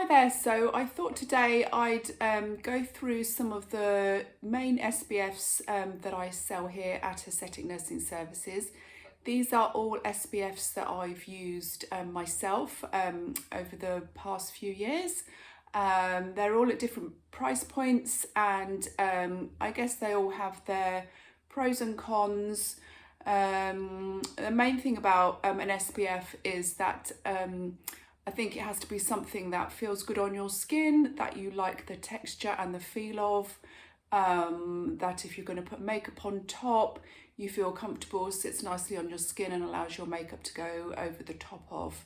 Hi there, so I thought today I'd go through some of the main SPFs that I sell here at Aesthetic Nursing Services. These are all SPFs that I've used myself over the past few years. They're all at different price points and I guess they all have their pros and cons. The main thing about an SPF is that I think it has to be something that feels good on your skin, that you like the texture and the feel of, that if you're going to put makeup on top, you feel comfortable, sits nicely on your skin and allows your makeup to go over the top of.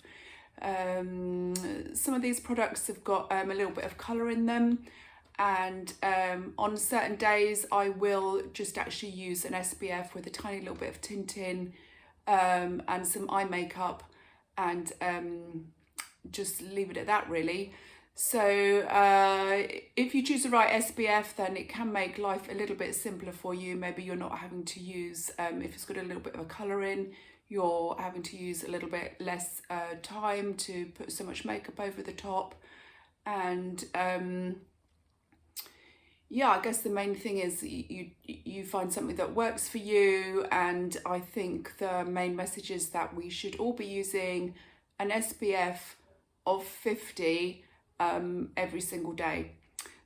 Some of these products have got a little bit of colour in them, and on certain days I will just actually use an SPF with a tiny little bit of tint in and some eye makeup, and just leave it at that really. So if you choose the right SPF, then it can make life a little bit simpler for you. Maybe you're not having to use, if it's got a little bit of a colour in, you're having to use a little bit less time to put so much makeup over the top. And yeah, I guess the main thing is you find something that works for you. And I think the main message is that we should all be using an SPF of 50 every single day.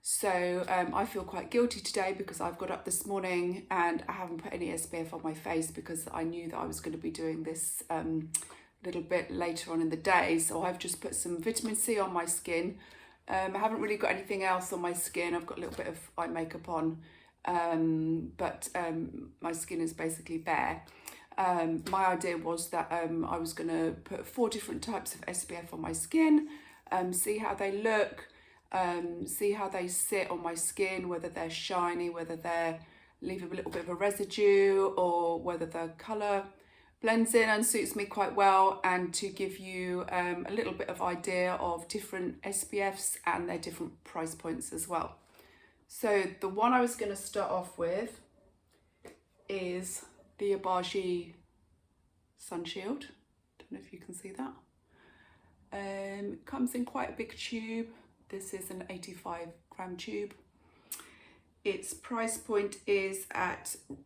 So I feel quite guilty today because I've got up this morning and I haven't put any SPF on my face because I knew that I was going to be doing this a little bit later on in the day. So I've just put some vitamin C on my skin. I haven't really got anything else on my skin. I've got a little bit of eye makeup on, but my skin is basically bare. My idea was that I was going to put 4 different types of SPF on my skin, see how they look, see how they sit on my skin, whether they're shiny, whether they leave a little bit of a residue, or whether the colour blends in and suits me quite well, and to give you a little bit of idea of different SPFs and their different price points as well. So the one I was going to start off with is the Abaji Sun Shield. Don't know if you can see that. It comes in quite a big tube. This is an 85-gram tube. Its price point is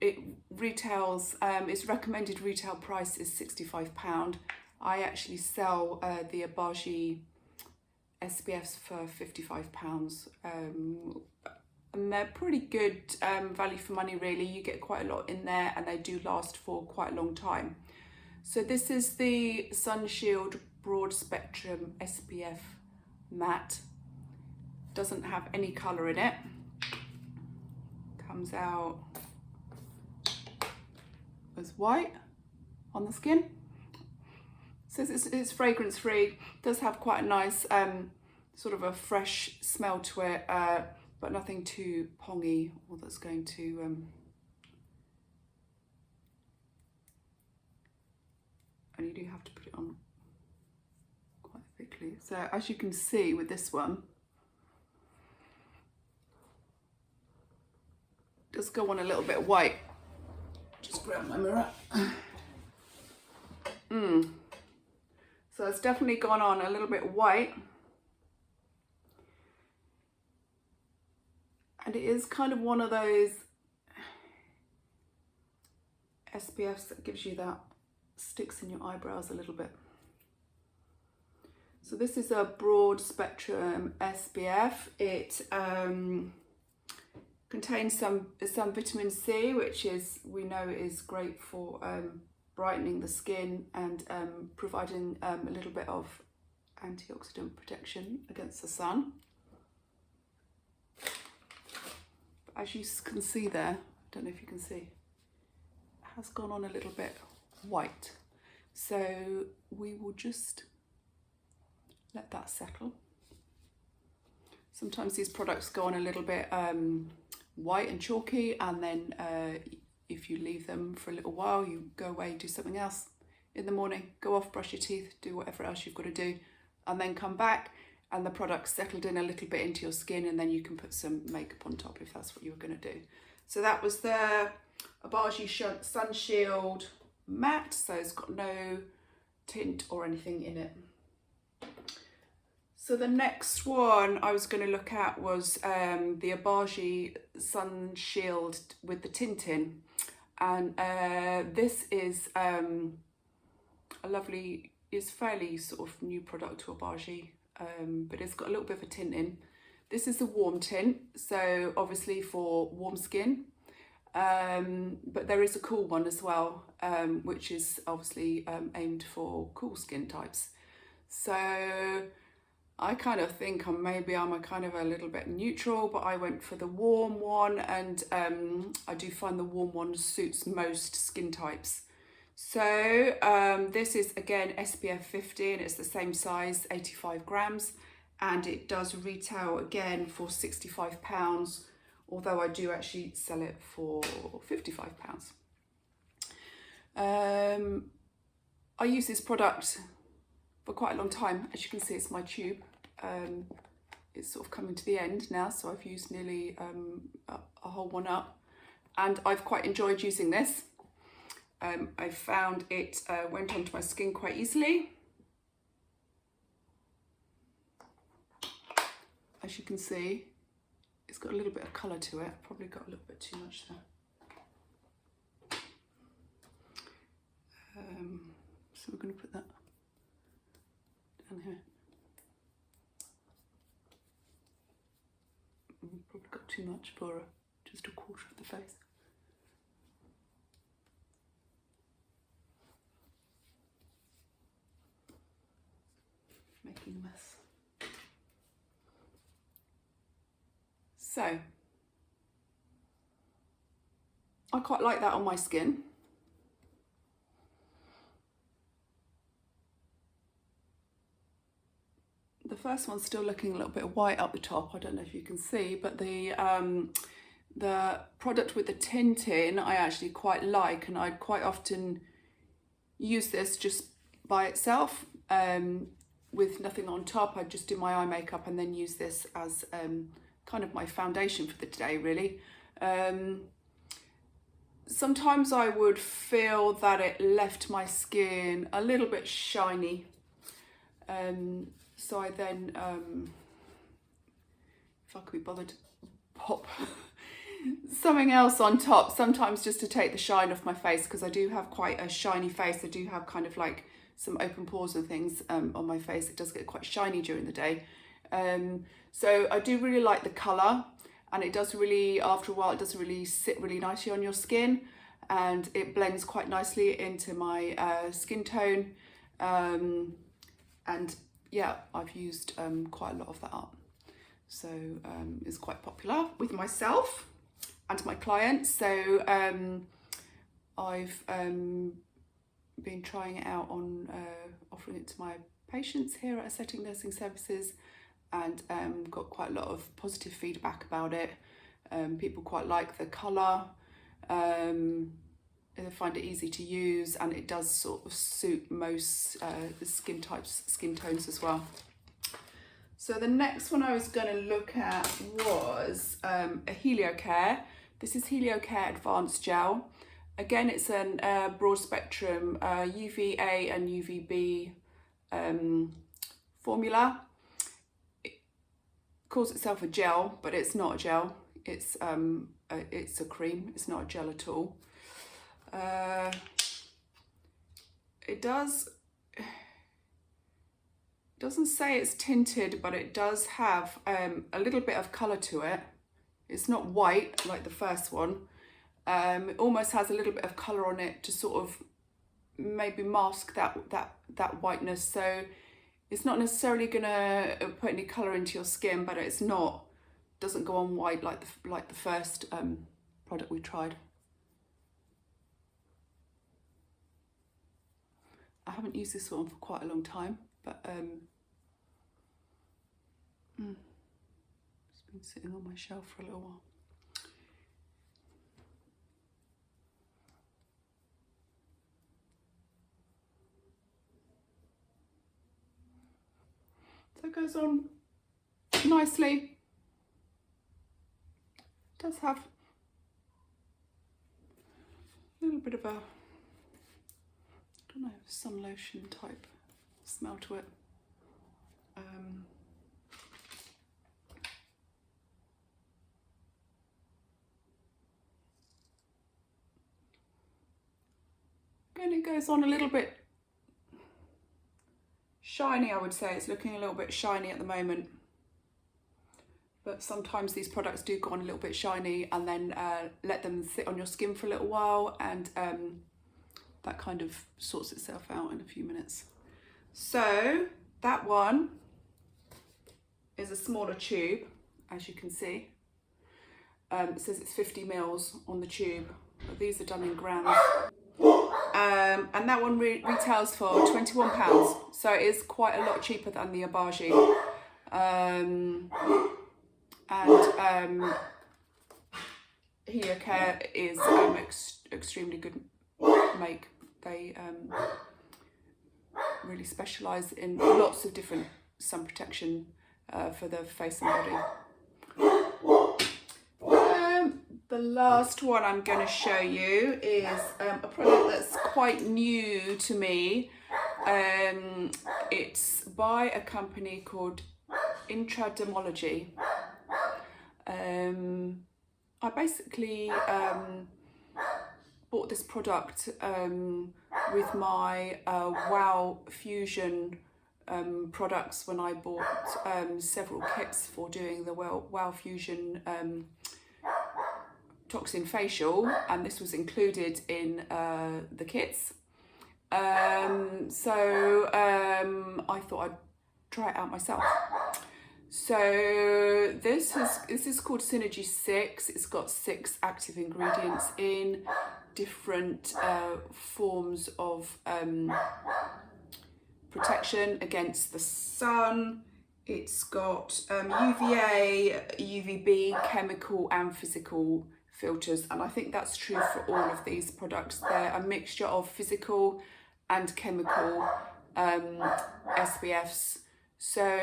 it retails, its recommended retail price is £65. I actually sell the Abaji SPFs for £55. And they're pretty good value for money really. You get quite a lot in there and they do last for quite a long time. So this is the Sun Shield Broad Spectrum SPF Matte. Doesn't have any colour in it. Comes out as white on the skin. Says it's fragrance free. Does have quite a nice sort of a fresh smell to it, but nothing too pongy or that's going to and you do have to put it on quite thickly. So as you can see with this one, it does go on a little bit white. Just grab my mirror. So it's definitely gone on a little bit white. And it is kind of one of those SPFs that gives you that, sticks in your eyebrows a little bit. So this is a broad spectrum SPF. It contains some vitamin C, which we know is great for brightening the skin and providing a little bit of antioxidant protection against the sun. As you can see there, I don't know if you can see, it has gone on a little bit white. So we will just let that settle. Sometimes these products go on a little bit white and chalky, and then if you leave them for a little while, you go away, do something else in the morning, go off, brush your teeth, do whatever else you've got to do, and then come back and the product's settled in a little bit into your skin, and then you can put some makeup on top if that's what you were going to do. So that was the Abaji Sun Shield Matte, so it's got no tint or anything in it. So the next one I was going to look at was the Abaji Sun Shield with the tintin. And this is a lovely, it's fairly sort of new product to Abaji, but it's got a little bit of a tint in. This is a warm tint, so obviously for warm skin, but there is a cool one as well, which is obviously aimed for cool skin types. So I kind of think I'm a kind of a little bit neutral, but I went for the warm one, and I do find the warm one suits most skin types. So this is again SPF 50 and it's the same size, 85 grams, and it does retail again for £65, although I do actually sell it for £55. I use this product for quite a long time. As you can see, it's my tube. It's sort of coming to the end now, so I've used nearly a whole one up, and I've quite enjoyed using this. I found it went onto my skin quite easily. As you can see, it's got a little bit of colour to it. Probably got a little bit too much there. So we're going to put that down here. Probably got too much for just a quarter of the face. Making a mess. So I quite like that on my skin. The first one's still looking a little bit white up the top. I don't know if you can see, but the product with the tint in I actually quite like, and I'd quite often use this just by itself with nothing on top. I'd just do my eye makeup and then use this as kind of my foundation for the day, really. Sometimes I would feel that it left my skin a little bit shiny. So I then, if I could be bothered, pop something else on top, sometimes just to take the shine off my face, because I do have quite a shiny face. I do have kind of like some open pores and things on my face. It does get quite shiny during the day. So I do really like the colour, and it does really, after a while, it does really sit really nicely on your skin, and it blends quite nicely into my skin tone. And yeah, I've used quite a lot of that up. So it's quite popular with myself and my clients. So I've been trying it out on offering it to my patients here at Aesthetic Nursing Services, and got quite a lot of positive feedback about it. People quite like the colour. They find it easy to use, and it does sort of suit most skin types, skin tones as well. So the next one I was going to look at was a HelioCare. This is HelioCare Advanced Gel. Again, it's a broad spectrum UVA and UVB formula. It calls itself a gel, but it's not a gel. It's a cream. It's not a gel at all. It doesn't say it's tinted, but it does have a little bit of colour to it. It's not white like the first one. It almost has a little bit of colour on it to sort of maybe mask that whiteness. So it's not necessarily gonna put any colour into your skin, but doesn't go on white like the first product we tried. I haven't used this one for quite a long time, but it's been sitting on my shelf for a little while. So it goes on nicely. It does have a little bit of a, I don't know, sun lotion type smell to it. And it goes on a little bit shiny, I would say. It's looking a little bit shiny at the moment. But sometimes these products do go on a little bit shiny, and then let them sit on your skin for a little while, and that kind of sorts itself out in a few minutes. So that one is a smaller tube, as you can see. It says it's 50 mils on the tube, but these are done in grams. And that one retails for £21, so it is quite a lot cheaper than the Abaji. Helio Care is extremely good make. They really specialise in lots of different sun protection for the face and body. The last one I'm going to show you is a product that's quite new to me. It's by a company called Intradermology. I basically bought this product with my Wow Fusion products when I bought several kits for doing the Wow Fusion toxin facial, and this was included in the kits. So I thought I'd try it out myself. So this is called Synergy 6. It's got 6 active ingredients in different forms of protection against the sun. It's got UVA, UVB, chemical and physical filters, and I think that's true for all of these products. They're a mixture of physical and chemical SPFs. So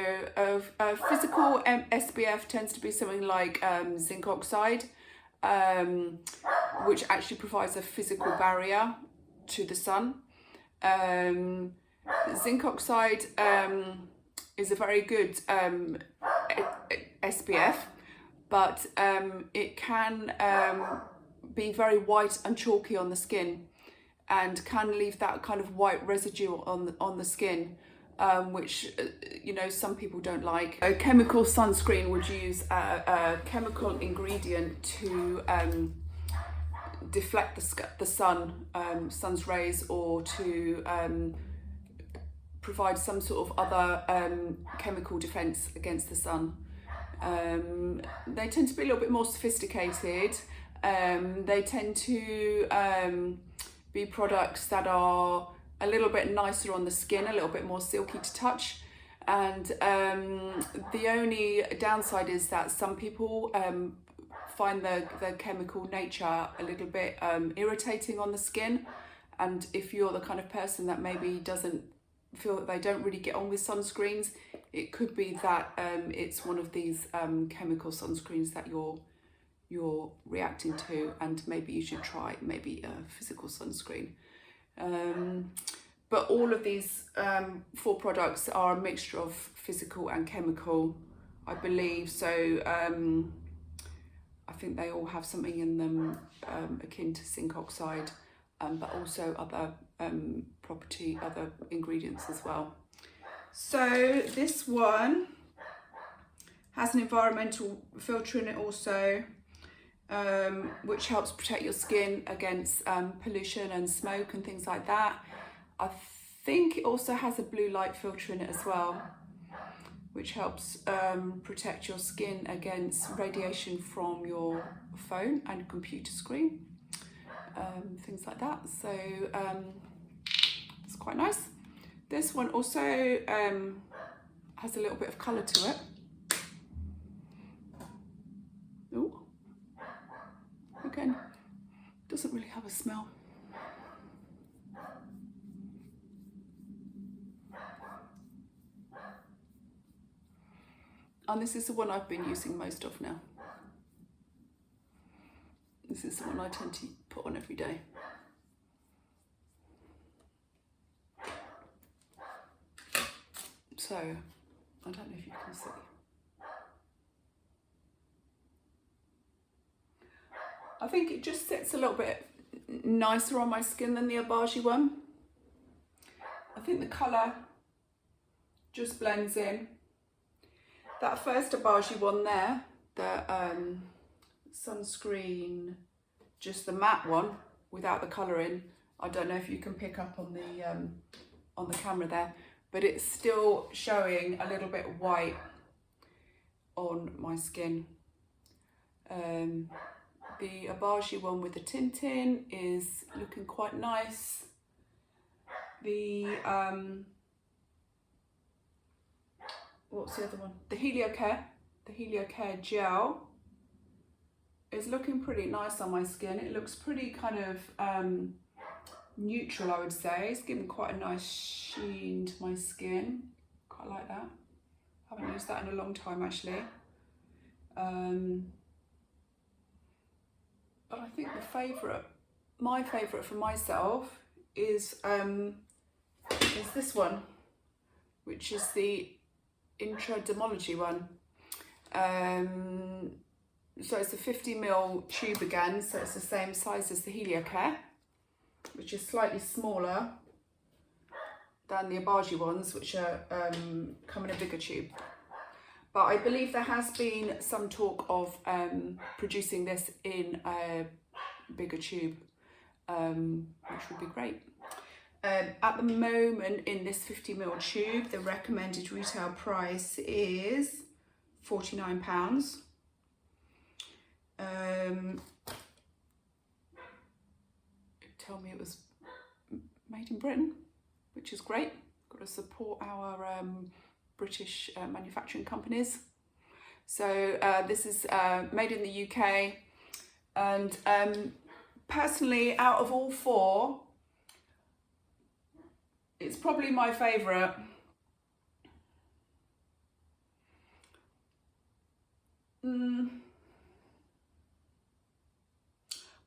physical SPF tends to be something like zinc oxide, which actually provides a physical barrier to the sun. Zinc oxide is a very good SPF, but it can be very white and chalky on the skin, and can leave that kind of white residue on the skin, which you know, some people don't like. A chemical sunscreen would use a chemical ingredient to deflect the sun's rays, or to provide some sort of other chemical defense against the sun. They tend to be a little bit more sophisticated. They tend to be products that are a little bit nicer on the skin, a little bit more silky to touch. And the only downside is that some people find the chemical nature a little bit irritating on the skin. And if you're the kind of person that maybe doesn't feel that they don't really get on with sunscreens, it could be that it's one of these chemical sunscreens that you're reacting to, and maybe you should try maybe a physical sunscreen. But all of these 4 products are a mixture of physical and chemical, I believe. So I think they all have something in them akin to zinc oxide, but also other other ingredients as well. So this one has an environmental filter in it also, which helps protect your skin against pollution and smoke and things like that. I think it also has a blue light filter in it as well, which helps protect your skin against radiation from your phone and computer screen, things like that. So it's quite nice. This one also has a little bit of colour to it. Ooh. Again, doesn't really have a smell. And this is the one I've been using most of now. This is the one I tend to put on every day. So, I don't know if you can see. I think it just sits a little bit nicer on my skin than the Abaji one. I think the colour just blends in. That first Abaji one there, the sunscreen, just the matte one without the colour in, I don't know if you can pick up on the camera there, but it's still showing a little bit white on my skin. The Abaji one with the tinting is looking quite nice. The what's the other one? The Heliocare gel is looking pretty nice on my skin. It looks pretty kind of neutral, I would say. It's giving quite a nice sheen to my skin. Quite like that. Haven't used that in a long time actually. But I think my favourite for myself is this one, which is the Intradermology one. So it's a 50ml tube again, so it's the same size as the Heliocare, which is slightly smaller than the Abaji ones, which are come in a bigger tube. But I believe there has been some talk of producing this in a bigger tube, which would be great. At the moment in this 50ml tube, the recommended retail price is £49. It told me it was made in Britain, which is great. Got to support our British manufacturing companies. So this is made in the UK, and personally, out of all four, it's probably my favourite.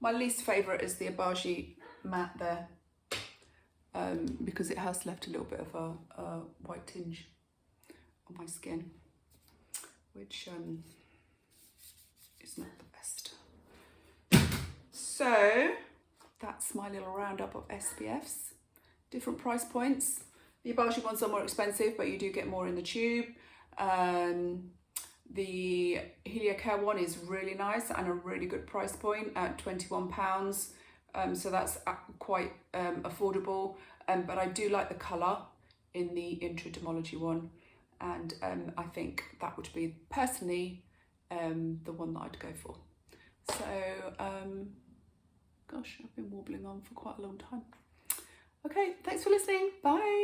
My least favourite is the Abaji matte there, because it has left a little bit of a white tinge on my skin, which is not the best. So that's my little roundup of SPFs. Different price points. The Abaji ones are more expensive, but you do get more in the tube. The Heliocare one is really nice and a really good price point at £21. So that's quite affordable. But I do like the colour in the Intradermology one. And I think that would be personally the one that I'd go for. So, gosh, I've been warbling on for quite a long time. Okay, thanks for listening. Bye.